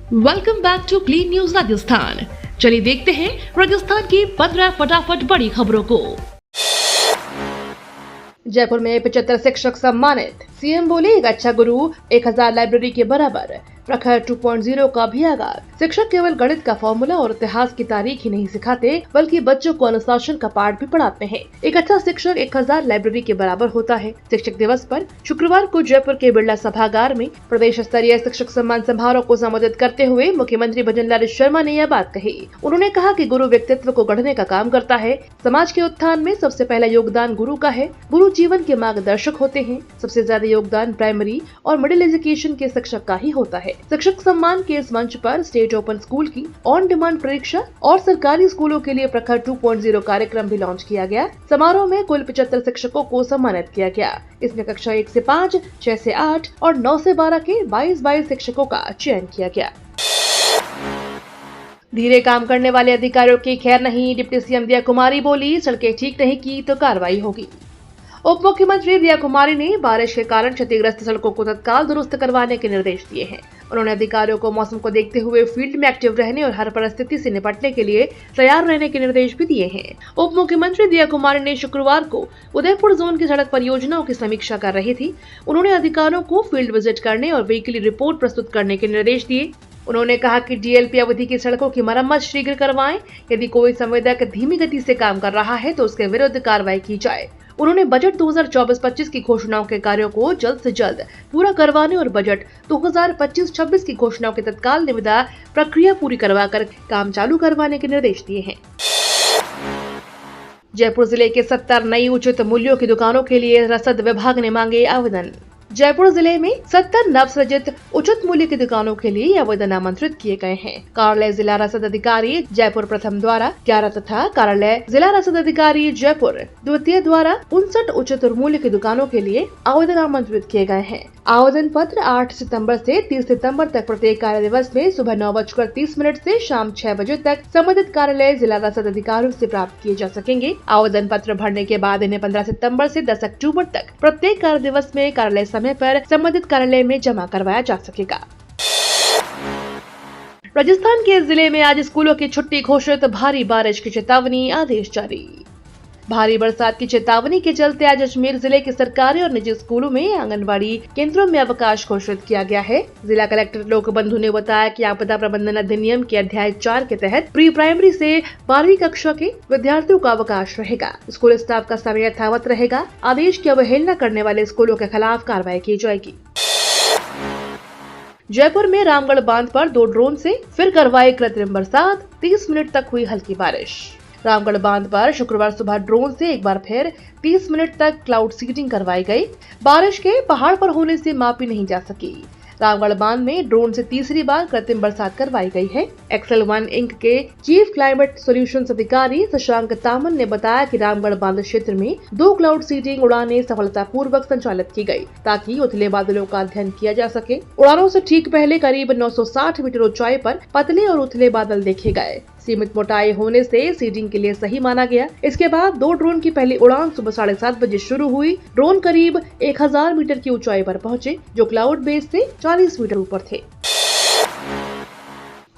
Welcome back to clean news Rajasthan. चलिए देखते हैं राजस्थान की 15 फटाफट बड़ी खबरों को। जयपुर में 75 शिक्षक सम्मानित। सीएम बोले एक अच्छा गुरु 1000 लाइब्रेरी के बराबर। प्रखर 2.0 का भी आगाज। शिक्षक केवल गणित का फॉर्मूला और इतिहास की तारीख ही नहीं सिखाते बल्कि बच्चों को अनुशासन का पाठ भी पढ़ाते हैं। एक अच्छा शिक्षक 1000 लाइब्रेरी के बराबर होता है। शिक्षक दिवस पर शुक्रवार को जयपुर के बिरला सभागार में प्रदेश स्तरीय शिक्षक सम्मान समारोह को संबोधित करते हुए मुख्यमंत्री भजनलाल शर्मा ने यह बात कही। उन्होंने कहा कि गुरु व्यक्तित्व को गढ़ने का काम करता है। समाज के उत्थान में सबसे पहला योगदान गुरु का है। गुरु जीवन के मार्गदर्शक होते हैं। सबसे ज्यादा योगदान प्राइमरी और मिडिल एजुकेशन के शिक्षक का ही होता है। शिक्षक सम्मान के इस मंच पर स्टेट ओपन स्कूल की ऑन डिमांड परीक्षा और सरकारी स्कूलों के लिए प्रखर 2.0 कार्यक्रम भी लॉन्च किया गया। समारोह में कुल 75 शिक्षकों को सम्मानित किया गया। इसमें कक्षा 1 से 5, 6 से 8 और 9 से 12 के 22 शिक्षकों का चयन किया गया। धीरे काम करने वाले अधिकारियों की खैर नहीं। डिप्टी सीएम दिया कुमारी बोली, सड़कें ठीक नहीं की तो कार्रवाई होगी। उप मुख्यमंत्री दिया कुमारी ने बारिश के कारण क्षतिग्रस्त सड़कों को तत्काल दुरुस्त करवाने के निर्देश दिए हैं। उन्होंने अधिकारियों को मौसम को देखते हुए फील्ड में एक्टिव रहने और हर परिस्थिति से निपटने के लिए तैयार रहने के निर्देश भी दिए हैं। उप मुख्यमंत्री दिया कुमारी ने शुक्रवार को उदयपुर जोन की सड़क परियोजनाओं की समीक्षा कर रही थी। उन्होंने अधिकारियों को फील्ड विजिट करने और वीकली रिपोर्ट प्रस्तुत करने के निर्देश दिए। उन्होंने कहा कि डीएलपी अवधि की सड़कों की मरम्मत शीघ्र करवाएं। यदि कोई संवेदक धीमी गति से काम कर रहा है तो उसके विरुद्ध कार्रवाई की जाए। उन्होंने बजट 2024-25 की घोषणाओं के कार्यों को जल्द से जल्द पूरा करवाने और बजट 2025-26 की घोषणाओं की तत्काल निविदा प्रक्रिया पूरी करवाकर काम चालू करवाने के निर्देश दिए हैं। जयपुर जिले के 70 नई उचित मूल्यों की दुकानों के लिए रसद विभाग ने मांगे आवेदन। जयपुर जिले में 70 नवसृजित उचित मूल्य की दुकानों के लिए आवेदन आमंत्रित किए गए हैं। कार्यालय जिला रसद अधिकारी जयपुर प्रथम द्वारा 11 तथा कार्यालय जिला रसद अधिकारी जयपुर द्वितीय द्वारा 59 उचित मूल्य की दुकानों के लिए आवेदन आमंत्रित किए गए हैं। आवेदन पत्र 8 सितंबर से 30 सितंबर तक प्रत्येक कार्य दिवस में सुबह 9:30 से शाम 6 बजे तक संबंधित कार्यालय जिला रसद अधिकारियों से प्राप्त किए जा सकेंगे। आवेदन पत्र भरने के बाद इन्हें 15 सितंबर से 10 अक्टूबर तक प्रत्येक कार्य दिवस में कार्यालय समय पर संबंधित कार्यालय में जमा करवाया जा सकेगा। राजस्थान के जिले में आज स्कूलों की छुट्टी घोषित। भारी बारिश की चेतावनी, आदेश जारी। भारी बरसात की चेतावनी के चलते आज अजमेर जिले के सरकारी और निजी स्कूलों में आंगनबाड़ी केंद्रों में अवकाश घोषित किया गया है। जिला कलेक्टर लोकबंधु ने बताया कि आपदा प्रबंधन अधिनियम के अध्याय 4 के तहत प्री प्राइमरी से 12वीं कक्षा के विद्यार्थियों का अवकाश रहेगा। स्कूल स्टाफ का समय यथावत रहेगा। आदेश की अवहेलना करने वाले स्कूलों के खिलाफ कार्रवाई की जाएगी। जयपुर में रामगढ़ बांध पर 2 ड्रोन से फिर करवाई कृत्रिम बरसात। 30 मिनट तक हुई हल्की बारिश। रामगढ़ बांध पर शुक्रवार सुबह ड्रोन से एक बार फिर 30 मिनट तक क्लाउड सीडिंग करवाई गई। बारिश के पहाड़ पर होने से मापी नहीं जा सकी। रामगढ़ बांध में ड्रोन से तीसरी बार कृत्रिम बरसात करवाई गई है। एक्सेल 1 इंक के चीफ क्लाइमेट सॉल्यूशंस अधिकारी शशांक तामन ने बताया कि रामगढ़ बांध क्षेत्र में 2 क्लाउड सीडिंग उड़ानें सफलतापूर्वक संचालित की गई ताकि उथले बादलों का अध्ययन किया जा सके। उड़ानों से ठीक पहले करीब 960 मीटर ऊंचाई पर पतले और उथले बादल देखे गए। सीमित मोटाई होने से सीडिंग के लिए सही माना गया। इसके बाद 2 ड्रोन की पहली उड़ान सुबह 7:30 बजे शुरू हुई। ड्रोन करीब 1000 मीटर की ऊंचाई पर पहुंचे जो क्लाउड बेस से 40 मीटर ऊपर थे।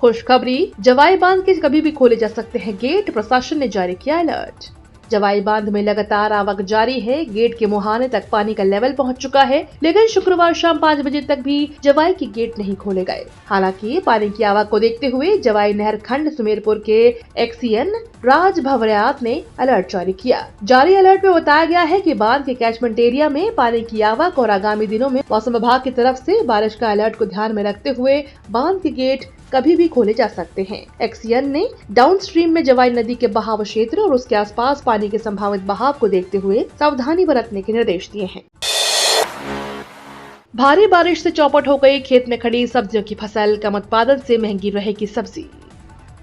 खुशखबरी, जवाई बांध के कभी भी खोले जा सकते हैं गेट। प्रशासन ने जारी किया अलर्ट। जवाई बांध में लगातार आवक जारी है। गेट के मुहाने तक पानी का लेवल पहुंच चुका है, लेकिन शुक्रवार शाम 5 बजे तक भी जवाई के गेट नहीं खोले गए। हालांकि पानी की आवक को देखते हुए जवाई नहर खंड सुमेरपुर के एक्सीएन राज भवरियात ने अलर्ट जारी किया। जारी अलर्ट में बताया गया है कि बांध के कैचमेंट एरिया में पानी की आवक और आगामी दिनों में मौसम विभाग की तरफ से बारिश का अलर्ट को ध्यान में रखते हुए बांध के गेट कभी भी खोले जा सकते हैं। एक्सीएन ने डाउनस्ट्रीम में जवाई नदी के बहाव क्षेत्र और उसके आसपास पानी के संभावित बहाव को देखते हुए सावधानी बरतने के निर्देश दिए हैं। भारी बारिश से चौपट हो गई खेत में खड़ी सब्जियों की फसल। कम उत्पादन से महंगी रहेगी सब्जी।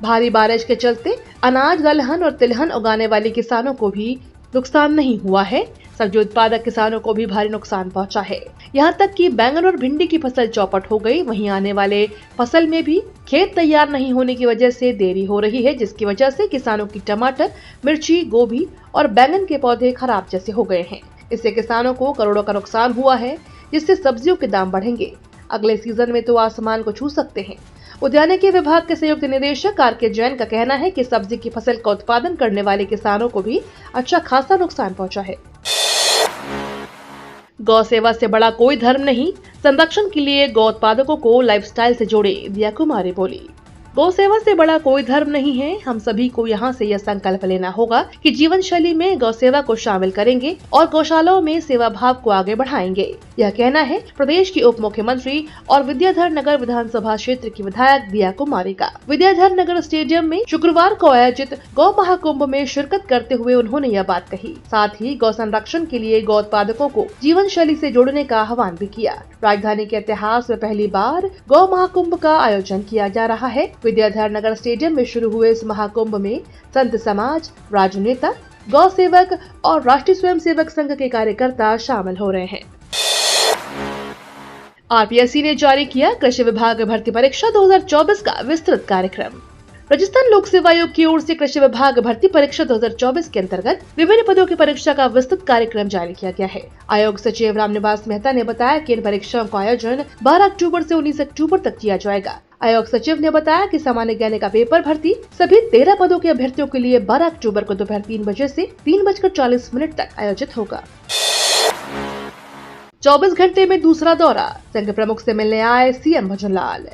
भारी बारिश के चलते अनाज, दलहन और तिलहन उगाने वाले किसानों को भी नुकसान नहीं हुआ है। सब्जी उत्पादक किसानों को भी भारी नुकसान पहुंचा है। यहां तक कि बैंगन और भिंडी की फसल चौपट हो गई। वहीं आने वाले फसल में भी खेत तैयार नहीं होने की वजह से देरी हो रही है, जिसकी वजह से किसानों की टमाटर, मिर्ची, गोभी और बैंगन के पौधे खराब जैसे हो गए हैं। इससे किसानों को करोड़ों का नुकसान हुआ है, जिससे सब्जियों के दाम बढ़ेंगे। अगले सीजन में तो आसमान को छू सकते हैं। उद्यानिकी विभाग के संयुक्त निदेशक आर.के. जैन का कहना है कि सब्जी की फसल का उत्पादन करने वाले किसानों को भी अच्छा खासा नुकसान पहुंचा है। गौ सेवा से बड़ा कोई धर्म नहीं, संरक्षण के लिए गौ उत्पादकों को लाइफस्टाइल से जोड़े, दिया कुमारी बोली। गौ सेवा से बड़ा कोई धर्म नहीं है। हम सभी को यहाँ से यह संकल्प लेना होगा कि जीवन शैली में गौ सेवा को शामिल करेंगे और गौशालाओं में सेवा भाव को आगे बढ़ाएंगे। यह कहना है प्रदेश की उप मुख्यमंत्री और विद्याधर नगर विधानसभा क्षेत्र की विधायक दिया कुमारी का। विद्याधर नगर स्टेडियम में शुक्रवार को आयोजित गौ महाकुंभ में शिरकत करते हुए उन्होंने यह बात कही। साथ ही गौ संरक्षण के लिए गौ उत्पादकों को जीवन शैली से जोड़ने का आह्वान भी किया। राजधानी के इतिहास में पहली बार गौ महाकुंभ का आयोजन किया जा रहा है। विद्याधर नगर स्टेडियम में शुरू हुए इस महाकुंभ में संत समाज, राजनेता, गौ सेवक और राष्ट्रीय स्वयंसेवक संघ के कार्यकर्ता शामिल हो रहे हैं। आरपीएससी ने जारी किया कृषि विभाग भर्ती परीक्षा 2024 का विस्तृत कार्यक्रम। राजस्थान लोक सेवा आयोग की ओर से कृषि विभाग भर्ती परीक्षा 2024 के अंतर्गत विभिन्न पदों की परीक्षा का विस्तृत कार्यक्रम जारी किया गया है। आयोग सचिव रामनिवास मेहता ने बताया कि इन परीक्षाओं का आयोजन 12 अक्टूबर से 19 अक्टूबर तक किया जाएगा। आयोग सचिव ने बताया कि सामान्य ज्ञान का पेपर भर्ती सभी 13 पदों के अभ्यर्थियों के लिए 12 अक्टूबर को दोपहर 3 बजे से 3:40 तक आयोजित होगा। 24 घंटे में दूसरा दौरा, संघ प्रमुख से मिलने आए सीएम भजनलाल।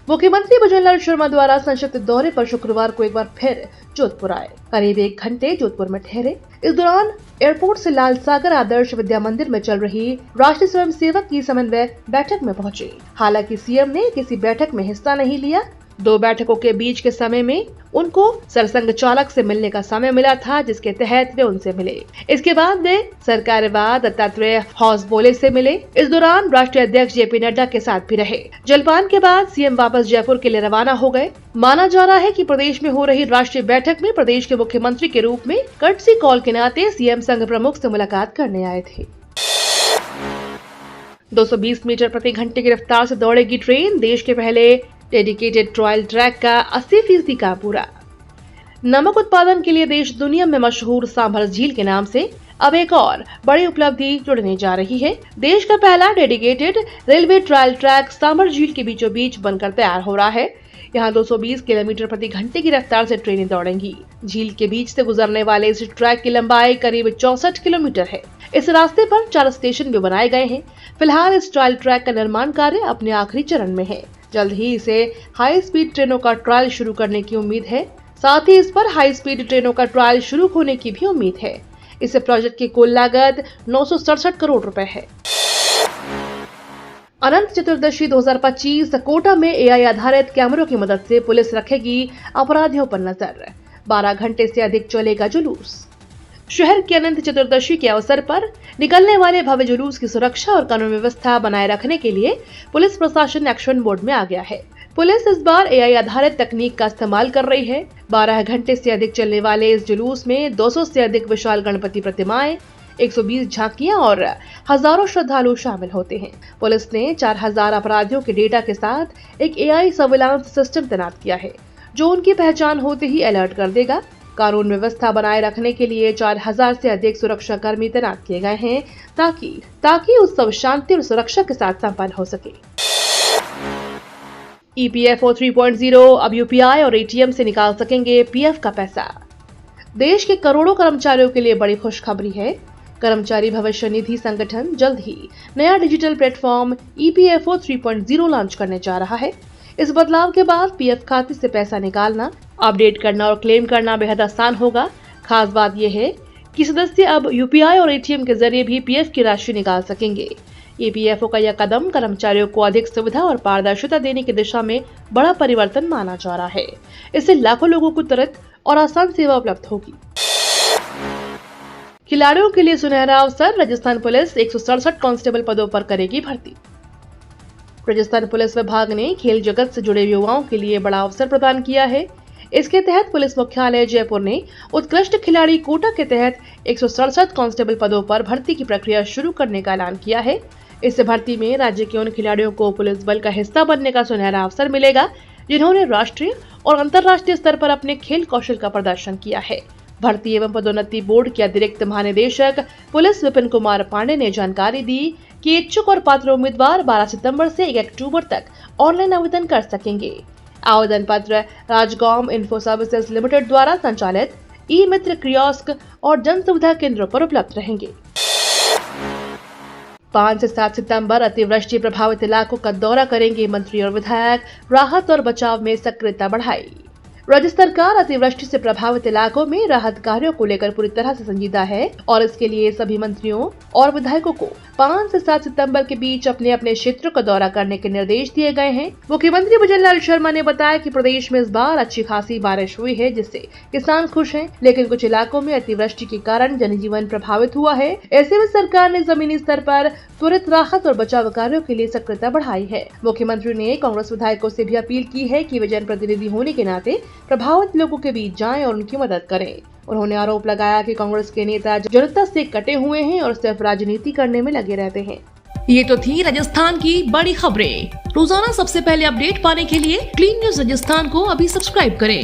मुख्यमंत्री भजनलाल शर्मा द्वारा संक्षिप्त दौरे पर शुक्रवार को एक बार फिर जोधपुर आए। करीब 1 घंटे जोधपुर में ठहरे। इस दौरान एयरपोर्ट से लाल सागर आदर्श विद्या मंदिर में चल रही राष्ट्रीय स्वयंसेवक की समन्वय बैठक में पहुंचे। हालांकि सीएम ने किसी बैठक में हिस्सा नहीं लिया। 2 बैठकों के बीच के समय में उनको सरसंघ चालक से मिलने का समय मिला था, जिसके तहत वे उनसे मिले। इसके बाद वे सरकार्यवाह दत्तात्रेय हौसबोले से मिले। इस दौरान राष्ट्रीय अध्यक्ष जेपी नड्डा के साथ भी रहे। जलपान के बाद सीएम वापस जयपुर के लिए रवाना हो गए। माना जा रहा है कि प्रदेश में हो रही राष्ट्रीय बैठक में प्रदेश के मुख्यमंत्री के रूप में कर्टसी कॉल के नाते सीएम संघ प्रमुख से मुलाकात करने आए थे। 220 मीटर प्रति घंटे की रफ्तार से दौड़ेगी ट्रेन। देश के पहले डेडिकेटेड ट्रायल ट्रैक का 80% काम पूरा। नमक उत्पादन के लिए देश दुनिया में मशहूर सांभर झील के नाम से अब एक और बड़ी उपलब्धि जुड़ने जा रही है। देश का पहला dedicated railway trial track sambar झील के बीचों बीच बनकर तैयार हो रहा है। यहाँ 220 किलोमीटर प्रति घंटे की रफ्तार से ट्रेनें दौड़ेंगी। झील के बीच से गुजरने वाले इस ट्रैक की लंबाई करीब 64 किलोमीटर है। इस रास्ते पर 4 स्टेशन भी बनाए गए हैं। फिलहाल इस ट्रायल ट्रैक का निर्माण कार्य अपने आखिरी चरण में है। जल्द ही इसे हाई स्पीड ट्रेनों का ट्रायल शुरू करने की उम्मीद है। साथ ही इस पर हाई स्पीड ट्रेनों का ट्रायल शुरू होने की भी उम्मीद है। इस प्रोजेक्ट की कुल लागत 967 करोड़ रुपए है। अनंत चतुर्दशी 2025 कोटा में एआई आधारित कैमरों की मदद से पुलिस रखेगी अपराधियों पर नजर। 12 घंटे से अधिक चलेगा जुलूस। शहर की अनंत चतुर्दशी के अवसर पर निकलने वाले भव्य जुलूस की सुरक्षा और कानून व्यवस्था बनाए रखने के लिए पुलिस प्रशासन एक्शन मोड में आ गया है। पुलिस इस बार एआई आधारित तकनीक का इस्तेमाल कर रही है। 12 घंटे से अधिक चलने वाले इस जुलूस में 200 से अधिक विशाल गणपति प्रतिमाएं, 120 झांकियां और हजारों श्रद्धालु शामिल होते हैं। पुलिस ने 4000 अपराधियों के डेटा के साथ एक एआई सर्विलांस सिस्टम तैनात किया है, जो उनकी पहचान होते ही अलर्ट कर देगा। कानून व्यवस्था बनाए रखने के लिए 4000 से अधिक सुरक्षा कर्मी तैनात किए गए हैं, ताकि उत्सव शांति और सुरक्षा के साथ संपन्न हो सके। ईपीएफओ 3.0 अब यूपीआई और एटीएम से निकाल सकेंगे पीएफ का पैसा। देश के करोड़ों कर्मचारियों के लिए बड़ी खुशखबरी है। कर्मचारी भविष्य निधि संगठन जल्द ही नया डिजिटल प्लेटफॉर्म ईपीएफओ 3.0 लॉन्च करने जा रहा है। इस बदलाव के बाद पीएफ खाते से पैसा निकालना, अपडेट करना और क्लेम करना बेहद आसान होगा। खास बात यह है कि सदस्य अब यूपीआई और एटीएम के जरिए भी पीएफ की राशि निकाल सकेंगे। ईपीएफओ का यह कदम कर्मचारियों को अधिक सुविधा और पारदर्शिता देने की दिशा में बड़ा परिवर्तन माना जा रहा है। इससे लाखों लोगों को त्वरित और आसान सेवा उपलब्ध होगी। खिलाड़ियों के लिए सुनहरा अवसर, राजस्थान पुलिस 167 कांस्टेबल पदों पर करेगी भर्ती। राजस्थान पुलिस विभाग ने खेल जगत से जुड़े युवाओं के लिए बड़ा अवसर प्रदान किया है। इसके तहत पुलिस मुख्यालय जयपुर ने उत्कृष्ट खिलाड़ी कोटा के तहत 167 कांस्टेबल पदों पर भर्ती की प्रक्रिया शुरू करने का ऐलान किया है। इस भर्ती में राज्य के उन खिलाड़ियों को पुलिस बल का हिस्सा बनने का सुनहरा अवसर मिलेगा, जिन्होंने राष्ट्रीय और अंतर्राष्ट्रीय स्तर पर अपने खेल कौशल का प्रदर्शन किया है। भर्ती एवं पदोन्नति बोर्ड के अतिरिक्त महानिदेशक पुलिस विपिन कुमार पांडे ने जानकारी दी कि इच्छुक और पात्र उम्मीदवार 12 सितंबर से 1 अक्टूबर तक ऑनलाइन आवेदन कर सकेंगे। आवेदन पत्र राजगांव इन्फो सर्विसेज लिमिटेड द्वारा संचालित ई मित्र कियोस्क और जन सुविधा केंद्रों पर उपलब्ध रहेंगे। 5 से 7 सितंबर अतिवृष्टि प्रभावित इलाकों का दौरा करेंगे मंत्री और विधायक, राहत और बचाव में सक्रियता बढ़ाई। राज्य सरकार अतिवृष्टि से प्रभावित इलाकों में राहत कार्यों को लेकर पूरी तरह से संजीदा है और इसके लिए सभी मंत्रियों और विधायकों को 5 से 7 सितंबर के बीच अपने अपने क्षेत्रों का दौरा करने के निर्देश दिए गए हैं। मुख्यमंत्री विजय लाल शर्मा ने बताया कि प्रदेश में इस बार अच्छी खासी बारिश हुई है, जिससे किसान खुश हैं, लेकिन कुछ इलाकों में अतिवृष्टि के कारण जनजीवन प्रभावित हुआ है। ऐसे में सरकार ने जमीनी स्तर पर त्वरित राहत और बचाव कार्यों के लिए सक्रियता बढ़ाई है। मुख्यमंत्री ने कांग्रेस विधायकों से भी अपील की है कि वे जनप्रतिनिधि होने के नाते प्रभावित लोगों के बीच जाएं और उनकी मदद करें। उन्होंने आरोप लगाया कि कांग्रेस के नेता जनता से कटे हुए हैं और सिर्फ राजनीति करने में लगे रहते हैं। ये तो थी राजस्थान की बड़ी खबरें। रोजाना सबसे पहले अपडेट पाने के लिए क्लीन न्यूज राजस्थान को अभी सब्सक्राइब करें।